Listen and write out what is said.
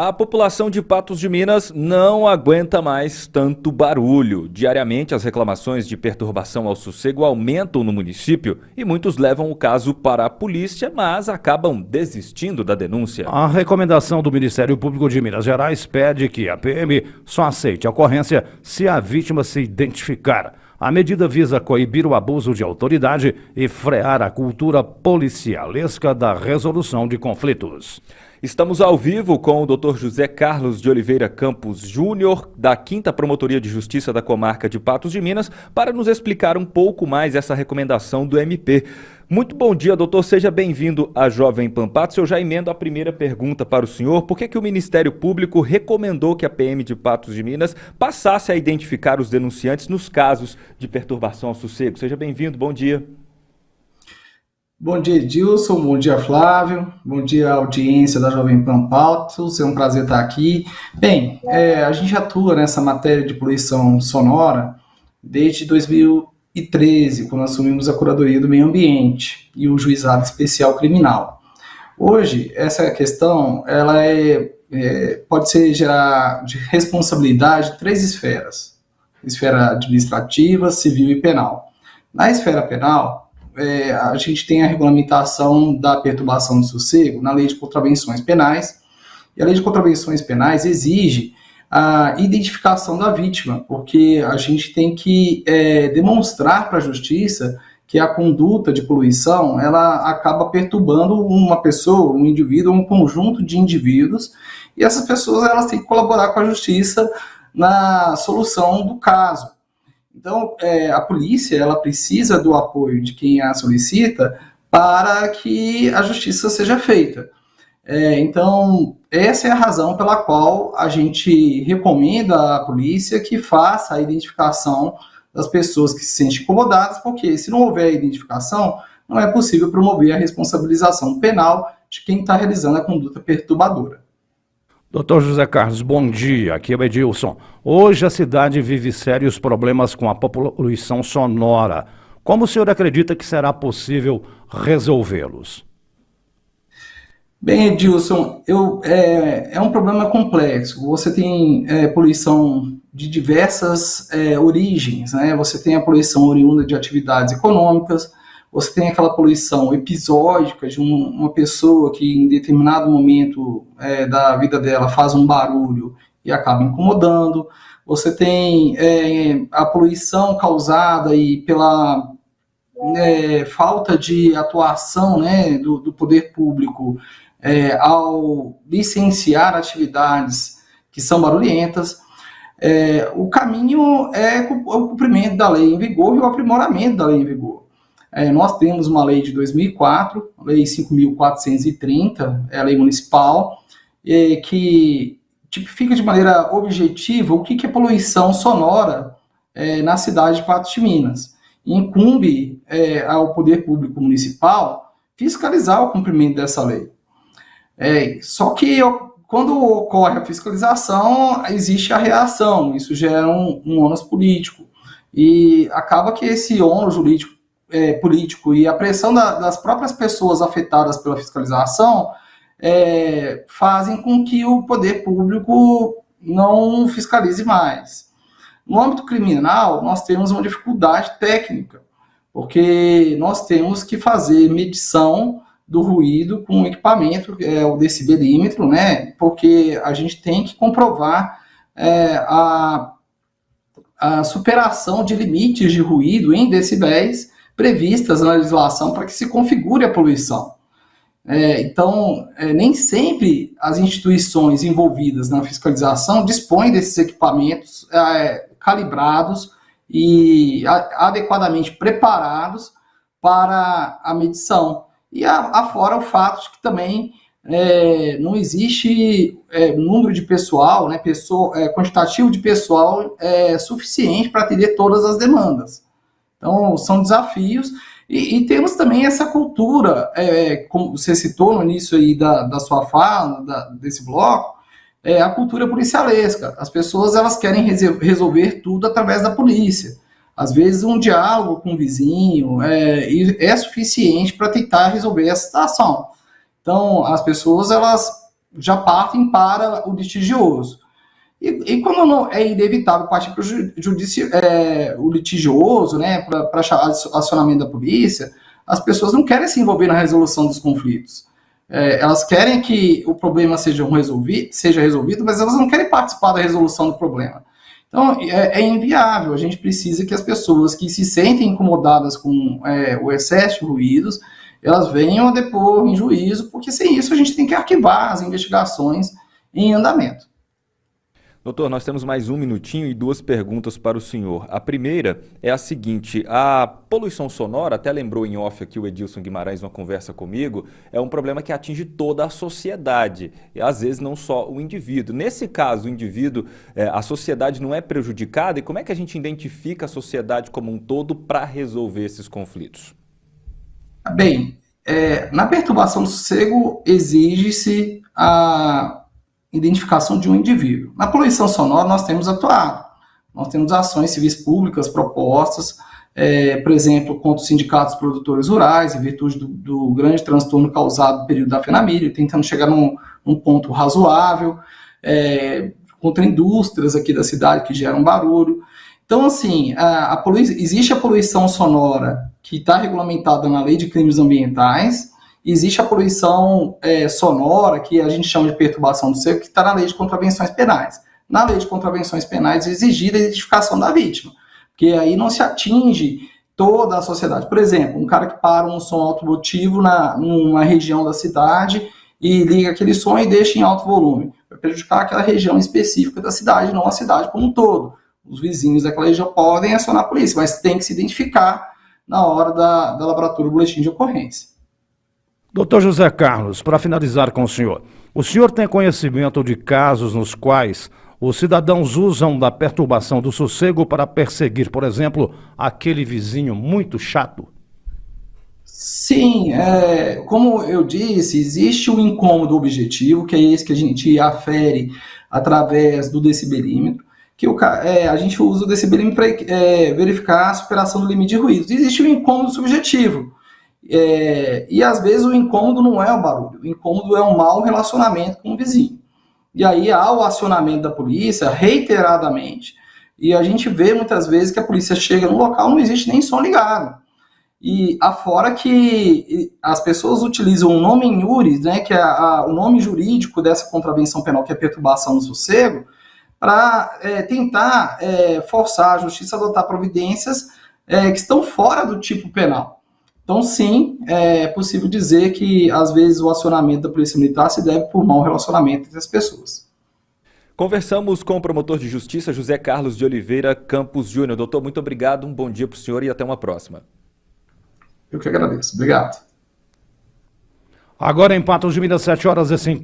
A população de Patos de Minas não aguenta mais tanto barulho. Diariamente, as reclamações de perturbação ao sossego aumentam no município e muitos levam o caso para a polícia, mas acabam desistindo da denúncia. A recomendação do Ministério Público de Minas Gerais pede que a PM só aceite a ocorrência se a vítima se identificar. A medida visa coibir o abuso de autoridade e frear a cultura policialesca da resolução de conflitos. Estamos ao vivo com o Dr. José Carlos de Oliveira Campos Júnior, da 5ª Promotoria de Justiça da Comarca de Patos de Minas, para nos explicar um pouco mais essa recomendação do MP. Muito bom dia, doutor. Seja bem-vindo à Jovem Pan Patos. Eu já emendo a primeira pergunta para o senhor. Por que o Ministério Público recomendou que a PM de Patos de Minas passasse a identificar os denunciantes nos casos de perturbação ao sossego? Seja bem-vindo, bom dia. Bom dia, Edilson. Bom dia, Flávio. Bom dia, audiência da Jovem Pan Patos. É um prazer estar aqui. Bem, a gente atua nessa matéria de poluição sonora desde 2013, quando assumimos a Curadoria do Meio Ambiente e o Juizado Especial Criminal. Hoje, essa questão ela pode ser gerar de responsabilidade de 3 esferas: esfera administrativa, civil e penal. Na esfera penal, a gente tem a regulamentação da perturbação do sossego na Lei de Contravenções Penais, e a Lei de Contravenções Penais exige a identificação da vítima, porque a gente tem que demonstrar para a Justiça que a conduta de poluição ela acaba perturbando uma pessoa, um indivíduo, um conjunto de indivíduos, e essas pessoas elas têm que colaborar com a Justiça na solução do caso. Então, a polícia ela precisa do apoio de quem a solicita para que a justiça seja feita. Então, essa é a razão pela qual a gente recomenda à polícia que faça a identificação das pessoas que se sentem incomodadas, porque se não houver identificação, não é possível promover a responsabilização penal de quem está realizando a conduta perturbadora. Dr. José Carlos, bom dia. Aqui é o Edilson. Hoje a cidade vive sérios problemas com a poluição sonora. Como o senhor acredita que será possível resolvê-los? Bem, Edilson, é um problema complexo. Você tem poluição de diversas origens, né? Você tem a poluição oriunda de atividades econômicas, você tem aquela poluição episódica de uma pessoa que em determinado momento da vida dela faz um barulho e acaba incomodando. Você tem a poluição causada pela falta de atuação, né, do poder público ao licenciar atividades que são barulhentas. O caminho é o cumprimento da lei em vigor e o aprimoramento da lei em vigor. Nós temos uma lei de 2004, a Lei 5.430, a lei municipal, que tipifica de maneira objetiva o que é poluição sonora na cidade de Patos de Minas. E incumbe ao poder público municipal fiscalizar o cumprimento dessa lei. Só que quando ocorre a fiscalização, existe a reação, isso gera um ônus político. E acaba que esse ônus político e a pressão das próprias pessoas afetadas pela fiscalização fazem com que o poder público não fiscalize mais. No âmbito criminal, nós temos uma dificuldade técnica, porque nós temos que fazer medição do ruído com equipamento, o decibelímetro, né? Porque a gente tem que comprovar a superação de limites de ruído em decibéis previstas na legislação para que se configure a poluição. Então, nem sempre as instituições envolvidas na fiscalização dispõem desses equipamentos calibrados e adequadamente preparados para a medição. E afora o fato de que também não existe número de pessoal, né, quantitativo de pessoal suficiente para atender todas as demandas. Então, são desafios. E temos também essa cultura, como você citou no início aí da sua fala, desse bloco, a cultura policialesca. As pessoas elas querem resolver tudo através da polícia. Às vezes um diálogo com o vizinho é suficiente para tentar resolver essa situação. Então, as pessoas elas já partem para o litigioso. E como não é inevitável partir para o litigioso, né, para acionamento da polícia, as pessoas não querem se envolver na resolução dos conflitos. Elas querem que o problema seja resolvido, mas elas não querem participar da resolução do problema. Então, é inviável. A gente precisa que as pessoas que se sentem incomodadas com o excesso de ruídos, elas venham a depor em juízo, porque sem isso a gente tem que arquivar as investigações em andamento. Doutor, nós temos mais um minutinho e duas perguntas para o senhor. A primeira é a seguinte: a poluição sonora, até lembrou em off aqui o Edilson Guimarães numa conversa comigo, é um problema que atinge toda a sociedade, e às vezes não só o indivíduo. Nesse caso, o indivíduo, a sociedade não é prejudicada, e como é que a gente identifica a sociedade como um todo para resolver esses conflitos? Bem, na perturbação do sossego exige-se a identificação de um indivíduo. Na poluição sonora nós temos atuado, nós temos ações civis públicas propostas, por exemplo, contra os sindicatos produtores rurais, em virtude do grande transtorno causado no período da FENAMIL, tentando chegar num ponto razoável, contra indústrias aqui da cidade que geram barulho. Então, assim, existe a poluição sonora que está regulamentada na Lei de Crimes Ambientais. Existe a poluição sonora, que a gente chama de perturbação do sossego, que está na Lei de Contravenções Penais. Na Lei de Contravenções Penais é exigida a identificação da vítima, porque aí não se atinge toda a sociedade. Por exemplo, um cara que para um som automotivo numa região da cidade e liga aquele som e deixa em alto volume. Vai prejudicar aquela região específica da cidade, não a cidade como um todo. Os vizinhos daquela região podem acionar a polícia, mas tem que se identificar na hora da lavratura do boletim de ocorrência. Doutor José Carlos, para finalizar com o senhor tem conhecimento de casos nos quais os cidadãos usam da perturbação do sossego para perseguir, por exemplo, aquele vizinho muito chato? Sim, como eu disse, existe um incômodo objetivo, que é esse que a gente afere através do decibelímetro, que a gente usa o decibelímetro para verificar a superação do limite de ruídos. Existe um incômodo subjetivo, e às vezes o incômodo não é o barulho, o incômodo é um mau relacionamento com o vizinho. E aí há o acionamento da polícia reiteradamente, e a gente vê muitas vezes que a polícia chega no local, não existe nem som ligado. E afora que as pessoas utilizam o nome iuris, né, que é o nome jurídico dessa contravenção penal, que é perturbação do sossego, para tentar forçar a justiça a adotar providências que estão fora do tipo penal. Então, sim, é possível dizer que, às vezes, o acionamento da Polícia Militar se deve por mau relacionamento entre as pessoas. Conversamos com o promotor de justiça José Carlos de Oliveira Campos Júnior. Doutor, muito obrigado, um bom dia para o senhor e até uma próxima. Eu que agradeço. Obrigado. Agora em Patos de Minas, 7h05.